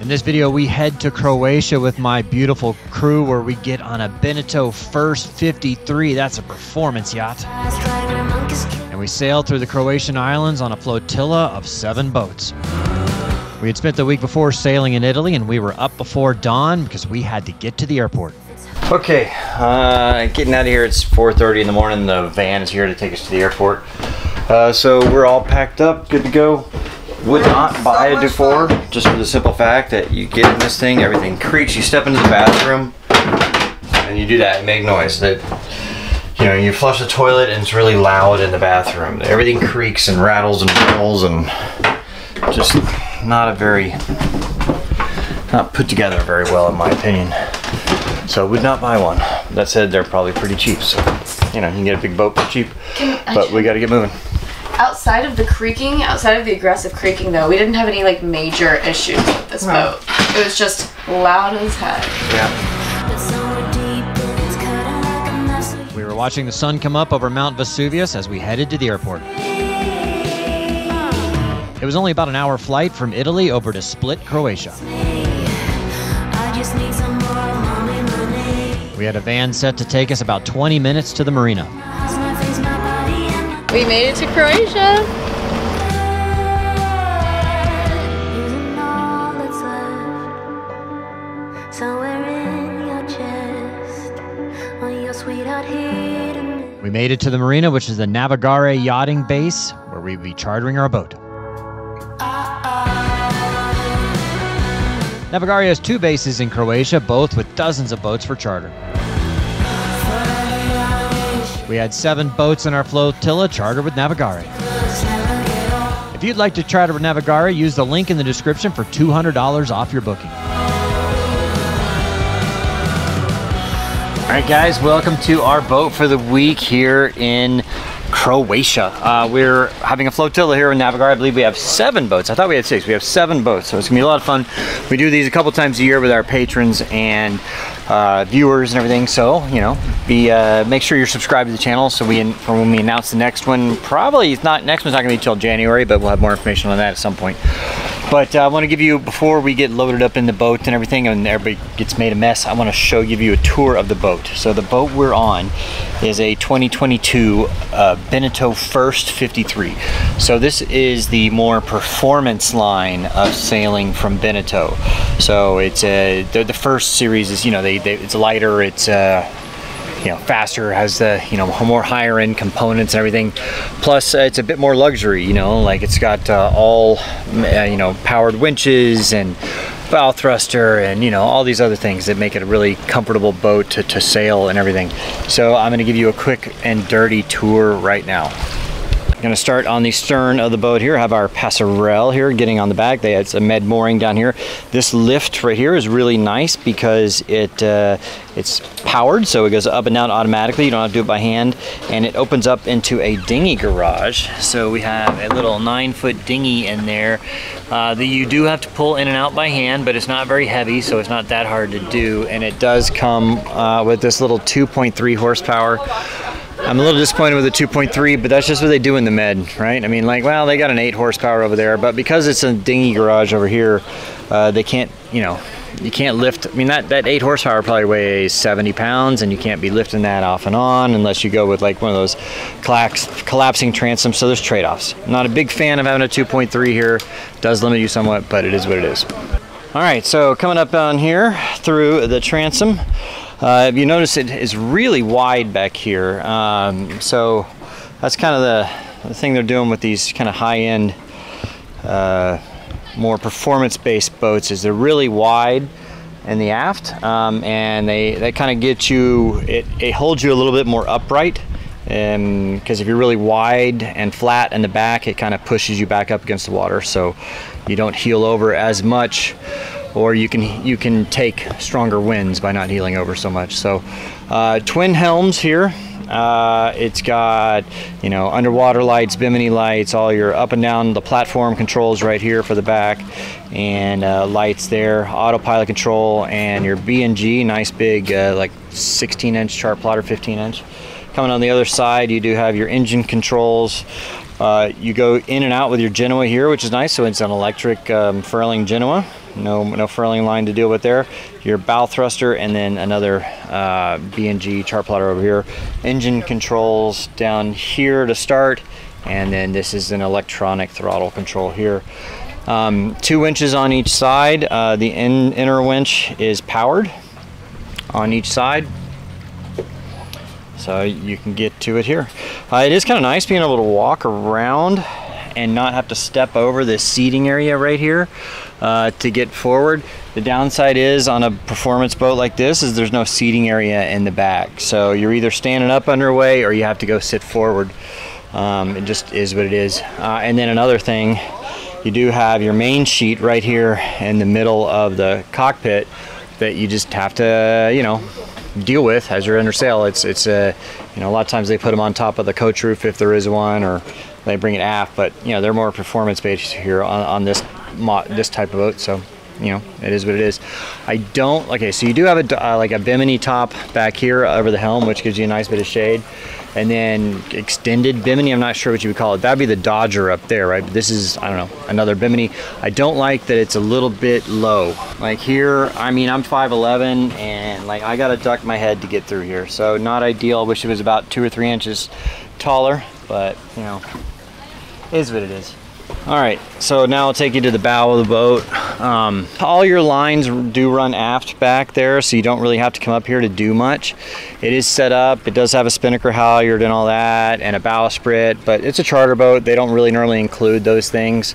In this video, we head to Croatia with my beautiful crew where we get on a Beneteau First 53. That's a performance yacht. And we sail through the Croatian islands on a flotilla of 7 boats. We had spent the week before sailing in Italy, and we were up before dawn because we had to get to the airport. Okay, getting out of here. It's 4:30 in the morning. The van is here to take us to the airport. So we're all packed up, good to go. Would not buy a Dufour, just for the simple fact that you get in this thing, everything creaks. You step into the bathroom and you do that and make noise. That, you know, you flush the toilet and it's really loud in the bathroom. Everything creaks and rattles and rolls, and just not put together very well in my opinion. So would not buy one. That said, they're probably pretty cheap. So, you know, you can get a big boat for cheap, but we got to get moving. Outside of the creaking, outside of the aggressive creaking though, we didn't have any like major issues with this boat. It was just loud as heck. Yeah. We were watching the sun come up over Mount Vesuvius as we headed to the airport. It was only about an hour flight from Italy over to Split, Croatia. We had a van set to take us about 20 minutes to the marina. We made it to Croatia. We made it to the marina, which is the Navigare yachting base, where we'd be chartering our boat. Navigare has 2 bases in Croatia, both with dozens of boats for charter. We had 7 boats in our flotilla chartered with Navigare. If you'd like to charter with Navigare, use the link in the description for $200 off your booking. All right, guys, welcome to our boat for the week here in Croatia. We're having a flotilla here in Navigare. I believe we have 7 boats. I thought we had 6. We have 7 boats, so it's gonna be a lot of fun. We do these a couple times a year with our patrons and viewers and everything. So, you know, make sure you're subscribed to the channel so for when we announce the next one. Probably it's not, next one's not gonna be till January, but we'll have more information on that at some point. But I want to give you, before we get loaded up in the boat and everything and everybody gets made a mess, I want to give you a tour of the boat. So the boat we're on is a 2022 Beneteau First 53. So this is the more performance line of sailing from Beneteau. So it's the first series is, you know, it's lighter, it's you know, faster, has the, you know, more higher end components and everything. Plus it's a bit more luxury, you know, like it's got all you know, powered winches and bow thruster and, you know, all these other things that make it a really comfortable boat to sail and everything. So I'm going to give you a quick and dirty tour right now. Going to start on the stern of the boat here. Have our passerelle here getting on the back. It's a med mooring down here. This lift right here is really nice because it's powered, so it goes up and down automatically. You don't have to do it by hand, and it opens up into a dinghy garage. So we have a little 9-foot dinghy in there that you do have to pull in and out by hand, but it's not very heavy, so it's not that hard to do. And it does come with this little 2.3 horsepower. I'm a little disappointed with the 2.3, but that's just what they do in the med, right? I mean, like, well, they got an 8 horsepower over there, but because it's a dinghy garage over here, they can't, you know, you can't lift. I mean, that 8 horsepower probably weighs 70 pounds, and you can't be lifting that off and on unless you go with like one of those collapsing transoms. So there's trade-offs. Not a big fan of having a 2.3 here. Does limit you somewhat, but it is what it is. All right, so coming up on here through the transom. You notice it is really wide back here, so that's kind of the thing they're doing with these kind of high-end, more performance-based boats, is they're really wide in the aft, and they kind of get you, it holds you a little bit more upright, because if you're really wide and flat in the back, it kind of pushes you back up against the water, so you don't heel over as much. Or you can take stronger winds by not heeling over so much. So twin helms here. It's got, you know, underwater lights, bimini lights, all your up and down the platform controls right here for the back, and lights there, autopilot control, and your B&G, nice big like 16-inch chart plotter, 15-inch. Coming on the other side, you do have your engine controls, You go in and out with your Genoa here, which is nice. So it's an electric furling Genoa. No furling line to deal with there. Your bow thruster, and then another B&G chart plotter over here. Engine controls down here to start, and then this is an electronic throttle control here. 2 winches on each side. The inner winch is powered on each side, so you can get to it here. It is kind of nice being able to walk around and not have to step over this seating area right here to get forward. The downside is on a performance boat like this is there's no seating area in the back, so you're either standing up underway or you have to go sit forward. It just is what it is. And then another thing, you do have your main sheet right here in the middle of the cockpit that you just have to, you know, deal with as you're under sail. It's you know, a lot of times they put them on top of the coach roof if there is one, or they bring it aft, but you know, they're more performance based here on this type of boat. So you know, it is what it is. I don't, okay, so you do have a like a bimini top back here over the helm, which gives you a nice bit of shade, and then extended bimini. I'm not sure what you would call it. That'd be the Dodger up there, right? But this is, I don't know, another bimini. I don't like that it's a little bit low. Like here, I mean, I'm 5'11", and like I gotta duck my head to get through here, so not ideal. I wish it was about 2 or 3 inches taller, but you know, it is what it is. All right, so now I'll take you to the bow of the boat. All your lines do run aft back there, so you don't really have to come up here to do much. It is set up, it does have a spinnaker halyard and all that, and a bowsprit, but it's a charter boat. They don't really normally include those things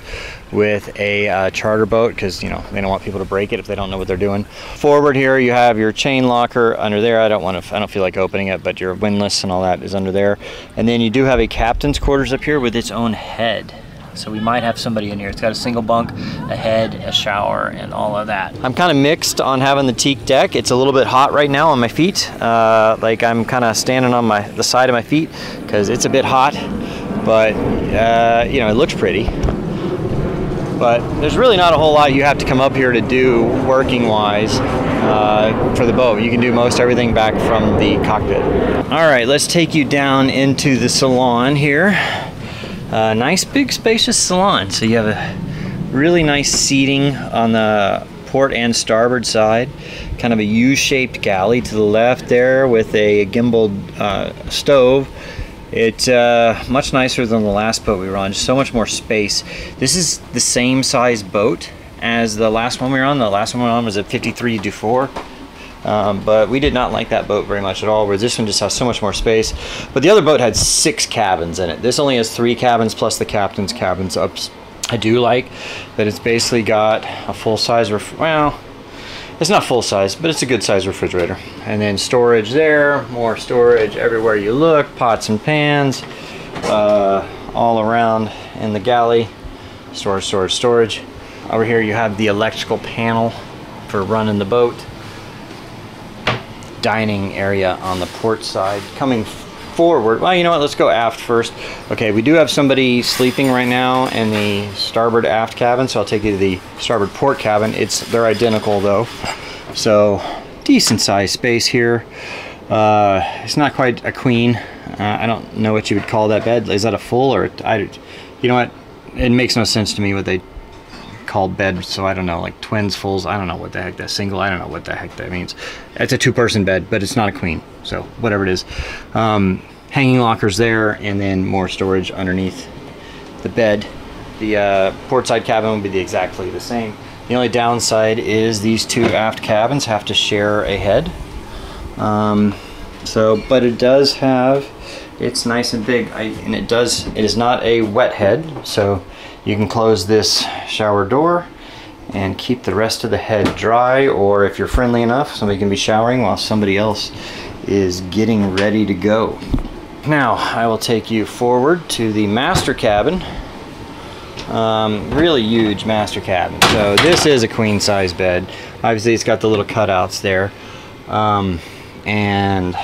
with a charter boat because, you know, they don't want people to break it if they don't know what they're doing. Forward here, you have your chain locker under there. I don't feel like opening it, but your windlass and all that is under there. And then you do have a captain's quarters up here with its own head. So we might have somebody in here. It's got a single bunk, a head, a shower, and all of that. I'm kind of mixed on having the teak deck. It's a little bit hot right now on my feet. Like I'm kind of standing on the side of my feet because it's a bit hot, but you know, it looks pretty. But there's really not a whole lot you have to come up here to do working-wise for the boat. You can do most everything back from the cockpit. All right, let's take you down into the salon here. Nice big spacious salon. So you have a really nice seating on the port and starboard side, kind of a U-shaped galley to the left there with a gimbaled stove. It's much nicer than the last boat we were on, just so much more space. This is the same size boat as the last one we were on. The last one we were on was a 53 Dufour. But we did not like that boat very much at all, whereas this one just has so much more space. But the other boat had 6 cabins in it. This only has 3 cabins plus the captain's cabins up. I do like that it's basically got a full-size, well, it's not full-size, but it's a good-size refrigerator. And then storage there, more storage everywhere you look, pots and pans, all around in the galley. Storage, storage, storage. Over here you have the electrical panel for running the boat. Dining area on the port side. Coming forward, well, you know what, let's go aft first. Okay, we do have somebody sleeping right now in the starboard aft cabin, so I'll take you to the starboard port cabin. They're identical though, so decent sized space here. It's not quite a queen. I don't know what you would call that bed. Is that a full or you know what, it makes no sense to me what they called bed, so I don't know, like twins, fulls, I don't know what the heck that single, I don't know what the heck that means. It's a 2-person bed, but it's not a queen, so whatever it is. Hanging lockers there, and then more storage underneath the bed. The port side cabin will be exactly the same. The only downside is these 2 aft cabins have to share a head. But it does have, it's nice and big, and it is not a wet head, so you can close this shower door and keep the rest of the head dry, or if you're friendly enough, somebody can be showering while somebody else is getting ready to go. Now, I will take you forward to the master cabin. Really huge master cabin. So this is a queen size bed. Obviously it's got the little cutouts there. And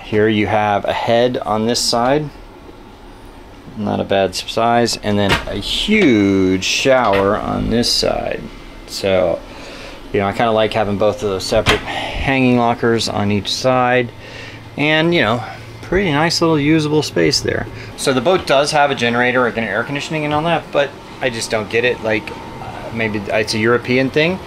here you have a head on this side. Not a bad size, and then a huge shower on this side. So, you know, I kind of like having both of those separate hanging lockers on each side, and you know, pretty nice little usable space there. So the boat does have a generator and air conditioning and all that, but I just don't get it. Like maybe it's a European thing.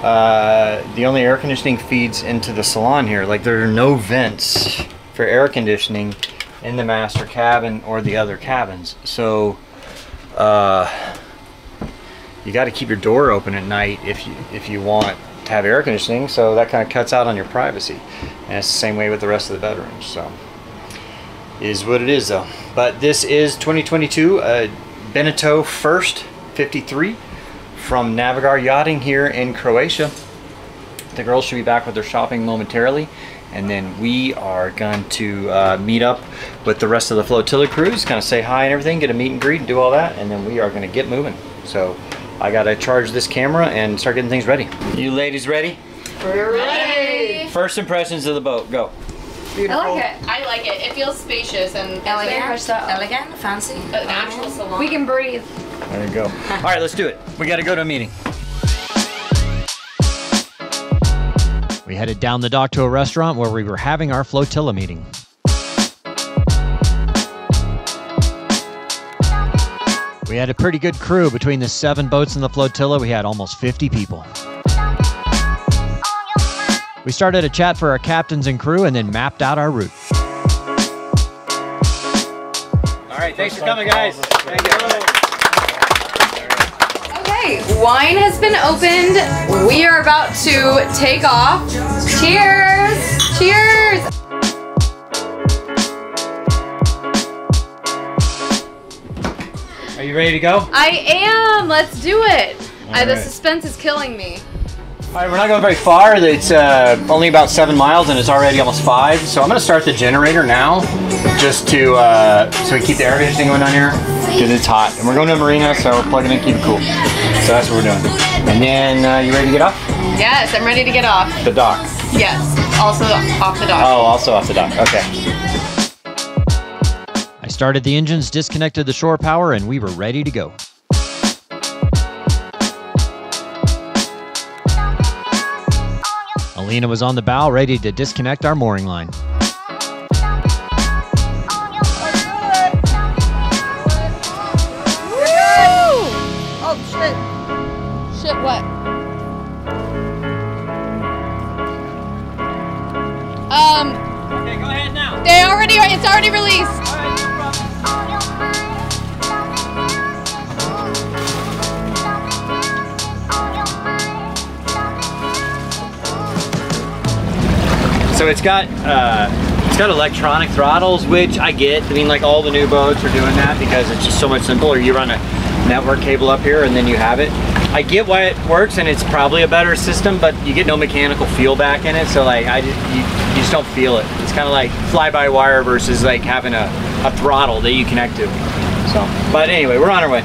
The only air conditioning feeds into the salon here. Like there are no vents for air conditioning in the master cabin or the other cabins. So you got to keep your door open at night if you want to have air conditioning. So that kind of cuts out on your privacy. And it's the same way with the rest of the bedrooms. So is what it is though. But this is 2022 Beneteau First 53 from Navigar Yachting here in Croatia. The girls should be back with their shopping momentarily, and then we are going to meet up with the rest of the flotilla crews, kind of say hi and everything, get a meet and greet and do all that, and then we are going to get moving. So I gotta charge this camera and start getting things ready. You ladies ready? We're ready. First impressions of the boat, go. Beautiful. I like it. I like it. It feels spacious and elegant, fancy. An actual salon. We can breathe. There you go. All right, let's do it. We got to go to a meeting. We headed down the dock to a restaurant where we were having our flotilla meeting. We had a pretty good crew. Between the 7 boats in the flotilla, we had almost 50 people. We started a chat for our captains and crew and then mapped out our route. All right, thanks for coming, guys. Thank you. Okay, wine has been opened. We are about to take off. Cheers! Cheers! Are you ready to go? I am! Let's do it! All The right. suspense is killing me. All right, we're not going very far. It's only about 7 miles and it's already almost 5. So I'm going to start the generator now, just to so we keep the air conditioning going on here because it's hot. And we're going to a marina, so we're plugging in, keep it cool. So that's what we're doing. And then you ready to get off? Yes, I'm ready to get off. The dock. Yes, also off the dock. Oh, also off the dock. Okay. I started the engines, disconnected the shore power, and we were ready to go. Alina was on the bow, ready to disconnect our mooring line. Oh shit. Shit, what? Okay, go ahead now. It's already released. So it's got electronic throttles, which I get. I mean, like all the new boats are doing that because it's just so much simpler. You run a network cable up here and then you have it. I get why it works and it's probably a better system, but you get no mechanical feel back in it. So like you just don't feel it. It's kind of like fly-by-wire versus like having a throttle that you connect to. So, but anyway, we're on our way.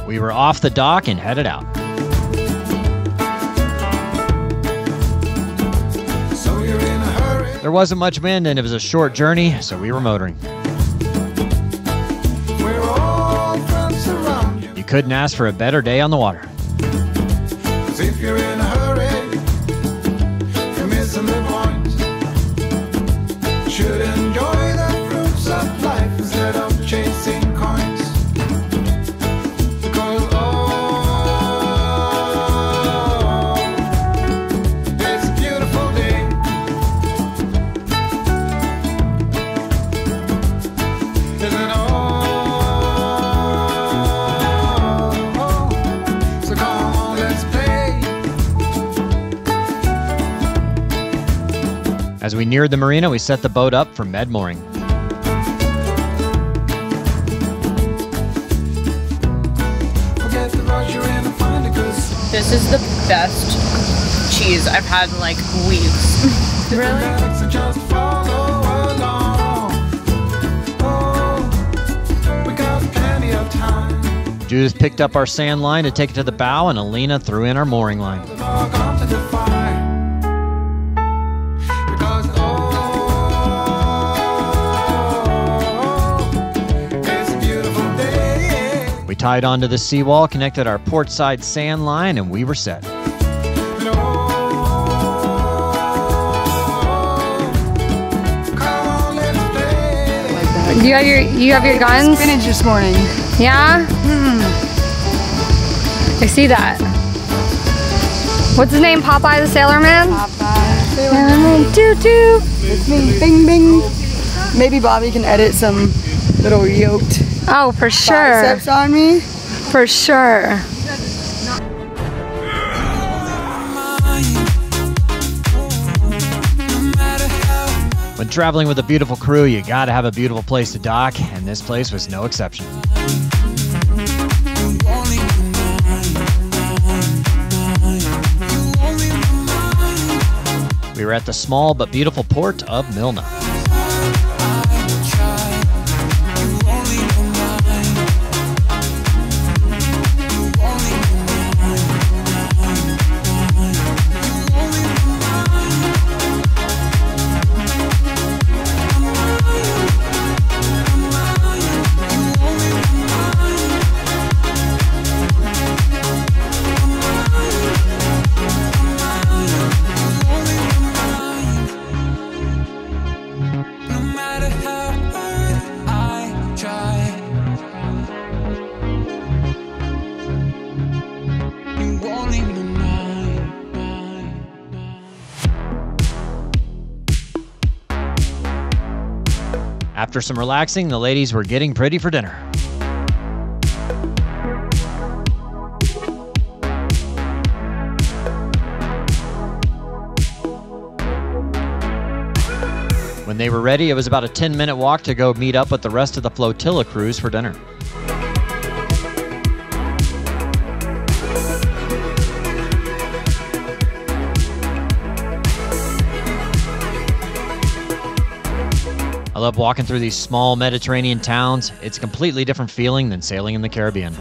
We were off the dock and headed out. There wasn't much wind and it was a short journey, so we were motoring. You couldn't ask for a better day on the water. If you're in a hurry, you're missing the point. Should enjoy the fruits of life instead of chasing coins. Because it's a beautiful day. Isn't it so come on, let's play. As we neared the marina, we set the boat up for med mooring. Forget the rush you're in and find a good song. This is the best cheese I've had in like weeks. Really? So just follow along. Oh, we got plenty of time. Judith picked up our sand line to take it to the bow, and Alina threw in our mooring line. The log onto the fire. Because it's a beautiful day. We tied onto the seawall, connected our port side sand line, and we were set. And You have your guns? Spinach this morning. Yeah? I see that. What's his name? Popeye the Sailor Man? Popeye. Sailor Doo doo. It's me. Bing bing. Maybe Bobby can edit some little yoked Oh, for sure. biceps on me. For sure. When traveling with a beautiful crew, you gotta have a beautiful place to dock, and this place was no exception. We were at the small but beautiful port of Milna. After some relaxing, the ladies were getting pretty for dinner. When they were ready, it was about a 10-minute walk to go meet up with the rest of the flotilla crews for dinner. I love walking through these small Mediterranean towns. It's a completely different feeling than sailing in the Caribbean.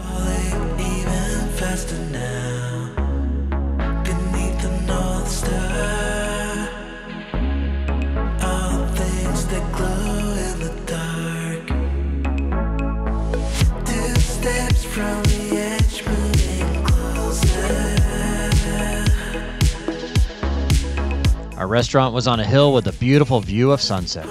Our restaurant was on a hill with a beautiful view of sunset.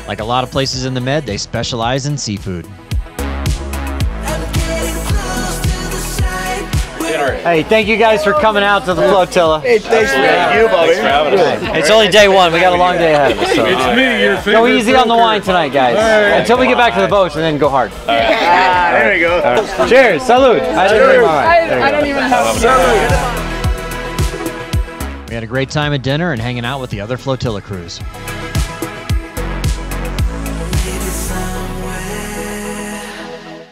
Like a lot of places in the Med, they specialize in seafood. Hey, thank you guys for coming out to the flotilla. Hey, thanks for having us. It's only day one. We got a long day ahead of us. So. It's me, your favorite. Go easy on the wine tonight, guys. Until we get back to the boats, and then go hard. There we go. Cheers. Salud. I don't even have We had a great time at dinner and hanging out with the other flotilla crews.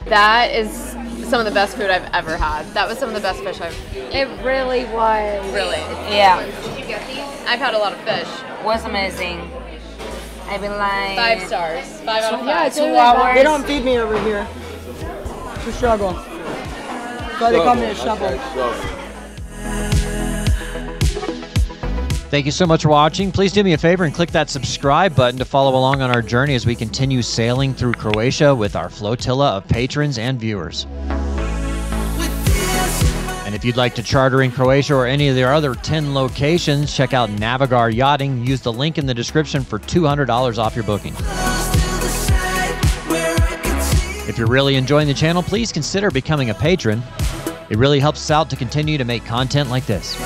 That is some of the best food I've ever had. That was some of the best fish I've It really was. really. Yeah, I've had a lot of fish. was amazing. I've been like 5 stars. 5 out of 5. Yeah, it's 2 hours. They don't feed me over here. It's a struggle. So they call me a shovel. Thank you so much for watching. Please do me a favor and click that subscribe button to follow along on our journey as we continue sailing through Croatia with our flotilla of patrons and viewers. And if you'd like to charter in Croatia or any of their other 10 locations, check out Navigar Yachting. Use the link in the description for $200 off your booking. If you're really enjoying the channel, please consider becoming a patron. It really helps us out to continue to make content like this.